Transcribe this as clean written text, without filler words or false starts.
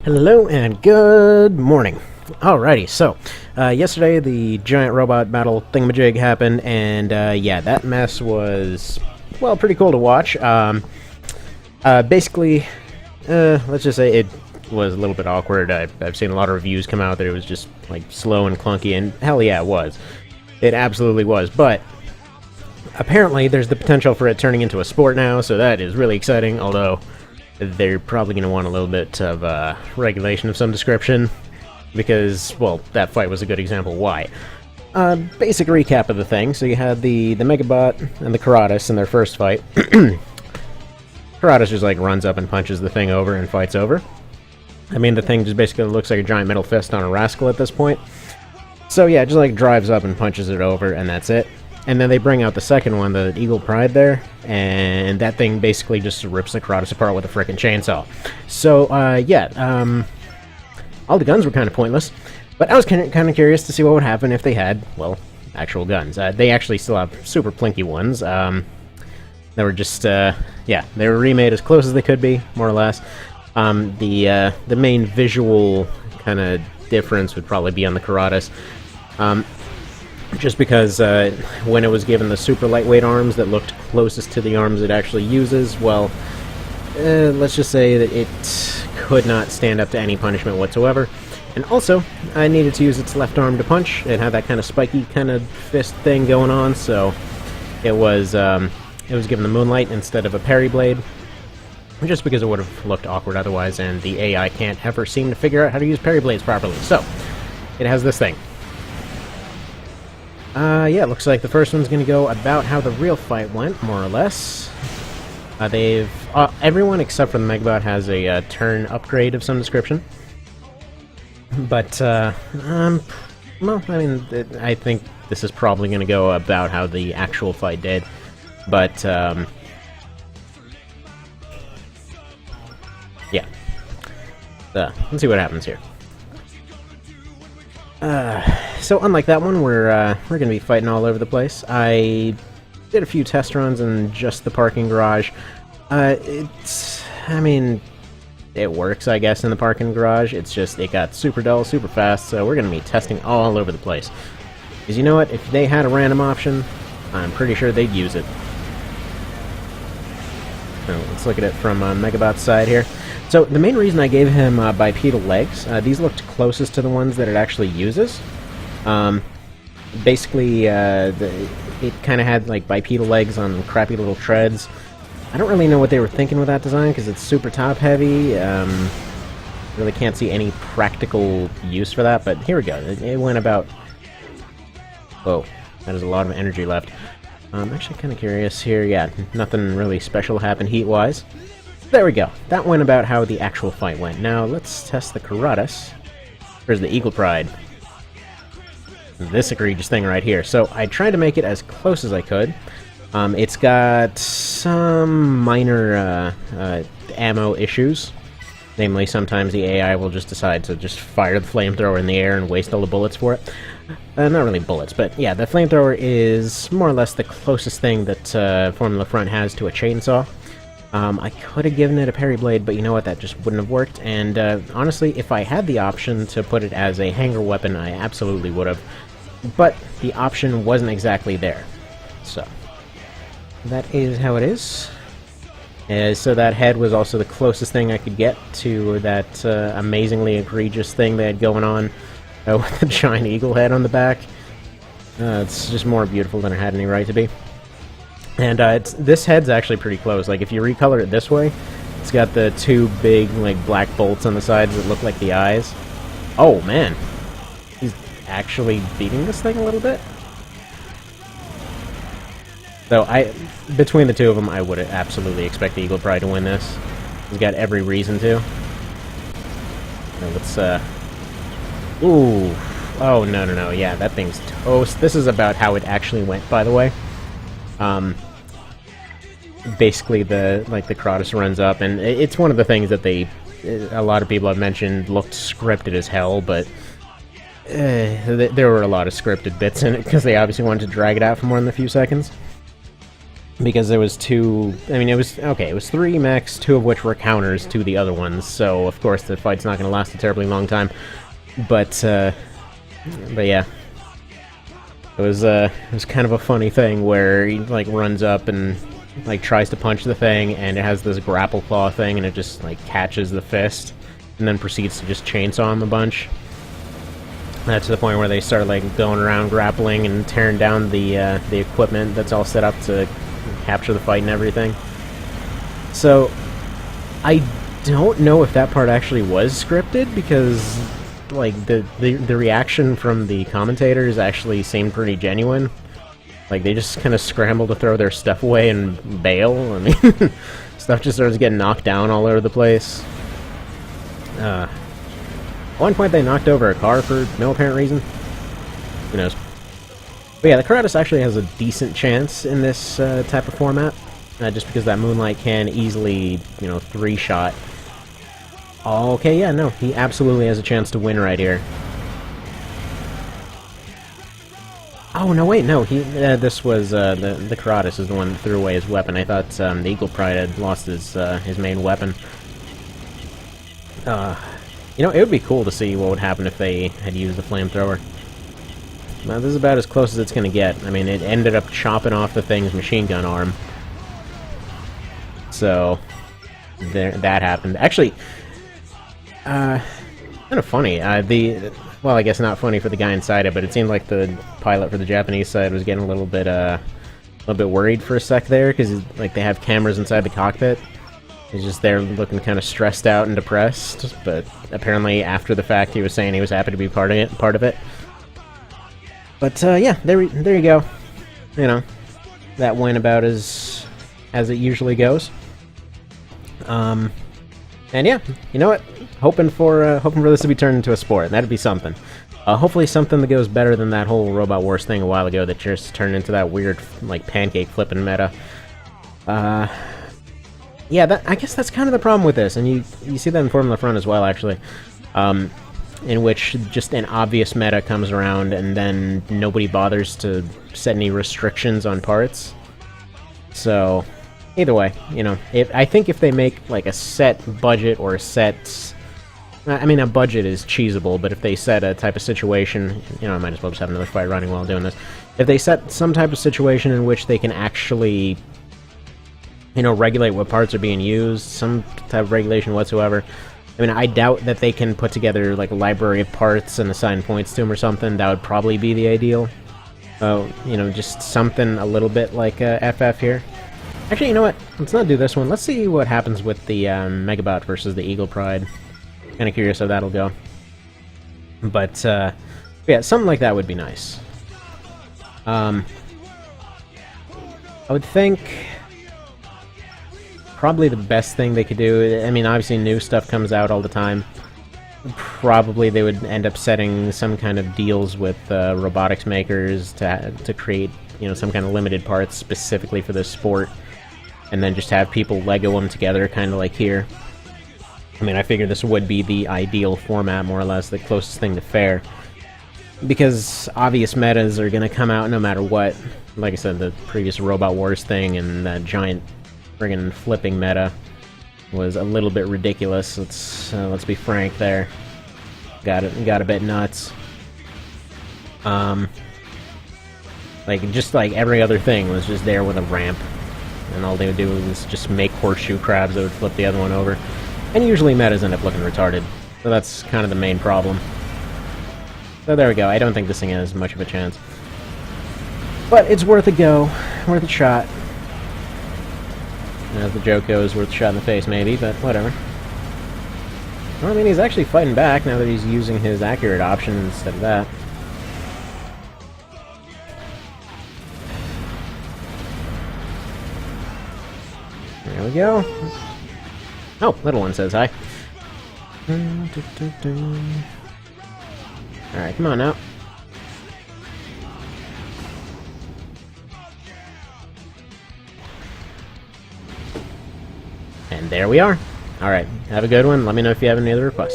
Hello and good morning. Alrighty, so yesterday the giant robot battle thingamajig happened, and yeah, that mess was, well, pretty cool to watch. Basically, let's just say it was a little bit awkward. I've seen a lot of reviews come out that it was just like slow and clunky, and hell yeah, it was. It absolutely was, but apparently there's the potential for it turning into a sport now, so that is really exciting, although they're probably going to want a little bit of regulation of some description, because, well, that fight was a good example why. Basic recap of the thing. So you had the Megabot and the Karatas in their first fight. Karatas just, like, runs up and punches the thing over and fights over. I mean, the thing just basically looks like a giant metal fist on a rascal at this point. So yeah, just, like, drives up and punches it over, and that's it. And then they bring out the second one, the Eagle Pride there, and that thing basically just rips the Karatas apart with a frickin' chainsaw. So, yeah, all the guns were kind of pointless, but I was kind of curious to see what would happen if they had, well, actual guns. They actually still have super plinky ones. They were just, yeah, they were remade as close as they could be, more or less. The main visual kind of difference would probably be on the Karatas. Just because when it was given the super lightweight arms that looked closest to the arms it actually uses, well, let's just say that it could not stand up to any punishment whatsoever. And also, I needed to use its left arm to punch. It had that kind of spiky kind of fist thing going on, so it was given the Moonlight instead of a parry blade, just because it would have looked awkward otherwise, and the AI can't ever seem to figure out how to use parry blades properly. So, it has this thing. Yeah, it looks like the first one's gonna go about how the real fight went, more or less. Everyone except for the Megabot has a turn upgrade of some description. But, well, I mean, I think this is probably gonna go about how the actual fight did. But, yeah. Let's see what happens here. So unlike that one, we're gonna be fighting all over the place. I did a few test runs in just the parking garage. I mean, it works, I guess, in the parking garage. It's just, it got super dull, super fast, so we're gonna be testing all over the place. Because you know what? If they had a random option, I'm pretty sure they'd use it. So let's look at it from Megabot's side here. So the main reason I gave him bipedal legs, these looked closest to the ones that it actually uses. Basically, it kind of had like bipedal legs on crappy little treads. I don't really know what they were thinking with that design because it's super top heavy. Really can't see any practical use for that, but here we go. It went about... Whoa, that is a lot of energy left. I'm actually kind of curious here. Yeah, nothing really special happened heat-wise. There we go. That went about how the actual fight went. Now, let's test the Karatas. Here's the Eagle Pride. This egregious thing right here. So, I tried to make it as close as I could. It's got some minor ammo issues. Namely, sometimes the AI will just decide to just fire the flamethrower in the air and waste all the bullets for it. Not really bullets, but yeah, the flamethrower is more or less the closest thing that Formula Front has to a chainsaw. I could have given it a parry blade, but you know what, that just wouldn't have worked, and honestly, if I had the option to put it as a hanger weapon, I absolutely would have. But the option wasn't exactly there. So, that is how it is. So that head was also the closest thing I could get to that amazingly egregious thing they had going on with the giant eagle head on the back. It's just more beautiful than it had any right to be. And this head's actually pretty close. Like, if you recolor it this way, it's got the two big, like, black bolts on the sides that look like the eyes. Oh, man. He's actually beating this thing a little bit. So, between the two of them, I would absolutely expect the Eagle Pride to win this. He's got every reason to. Now let's, ooh. Oh, no. Yeah, that thing's toast. This is about how it actually went, by the way. Basically, the Karatas runs up, and it's one of the things that a lot of people have mentioned looked scripted as hell, but there were a lot of scripted bits in it, because they obviously wanted to drag it out for more than a few seconds. because there was two. I mean, it was okay. It was 3 mechs, 2 of which were counters to the other ones. So of course the fight's not going to last a terribly long time. But yeah, it was kind of a funny thing where he like runs up and like tries to punch the thing, and it has this grapple claw thing, and it just like catches the fist, and then proceeds to just chainsaw him a bunch. To the point where they start like going around grappling and tearing down the equipment that's all set up to capture the fight and everything. So I don't know if that part actually was scripted, because like the reaction from the commentators actually seemed pretty genuine. Like they just kind of scramble to throw their stuff away and bail. I mean, stuff just starts getting knocked down all over the place. At one point they knocked over a car for no apparent reason. Who knows? But yeah, the Karatas actually has a decent chance in this type of format, just because that Moonlight can easily, 3-shot. Okay, yeah, no, he absolutely has a chance to win right here. Oh, no, wait, no, this was, the Karatas is the one that threw away his weapon. I thought, the Eagle Pride had lost his main weapon. It would be cool to see what would happen if they had used the flamethrower. Now, this is about as close as it's going to get. I mean, it ended up chopping off the thing's machine gun arm. So, that happened. Actually, kind of funny. Well, I guess not funny for the guy inside it, but it seemed like the pilot for the Japanese side was getting a little bit worried for a sec there, because like they have cameras inside the cockpit. He's just there looking kind of stressed out and depressed, but apparently after the fact he was saying he was happy to be part of it. But yeah, there you go. That went about as it usually goes. And yeah, you know what? Hoping for this to be turned into a sport. That'd be something. Hopefully something that goes better than that whole Robot Wars thing a while ago that just turned into that weird like pancake flipping meta. Yeah, I guess that's kind of the problem with this, and you see that in Formula Front as well, actually, in which just an obvious meta comes around, and then nobody bothers to set any restrictions on parts. So, either way, I think if they make like a set budget or a set... I mean, a budget is cheesable, but if they set a type of situation, I might as well just have another fight running while doing this. If they set some type of situation in which they can actually... regulate what parts are being used, some type of regulation whatsoever. I mean, I doubt that they can put together, like, a library of parts and assign points to them or something. That would probably be the ideal. Just something a little bit like FF here. Actually, you know what? Let's not do this one. Let's see what happens with the Megabot versus the Eagle Pride. Kind of curious how that'll go. But, yeah, something like that would be nice. I would think... probably the best thing they could do, I mean, obviously new stuff comes out all the time. Probably they would end up setting some kind of deals with robotics makers to create, some kind of limited parts specifically for this sport. And then just have people Lego them together, kind of like here. I mean, I figure this would be the ideal format, more or less, the closest thing to fair. Because obvious metas are going to come out no matter what. Like I said, the previous Robot Wars thing and that giant friggin' flipping meta was a little bit ridiculous. Let's be frank there. Got a bit nuts. Just like every other thing was just there with a ramp, and all they would do was just make horseshoe crabs that would flip the other one over. And usually metas end up looking retarded, so that's kind of the main problem. So there we go. I don't think this thing has much of a chance, but it's worth a go, worth a shot. As the joke goes, worth a shot in the face, maybe, but whatever. Well, I mean, he's actually fighting back now that he's using his accurate option instead of that. There we go. Oh, little one says hi. Alright, come on now. And there we are. Alright, have a good one. Let me know if you have any other requests.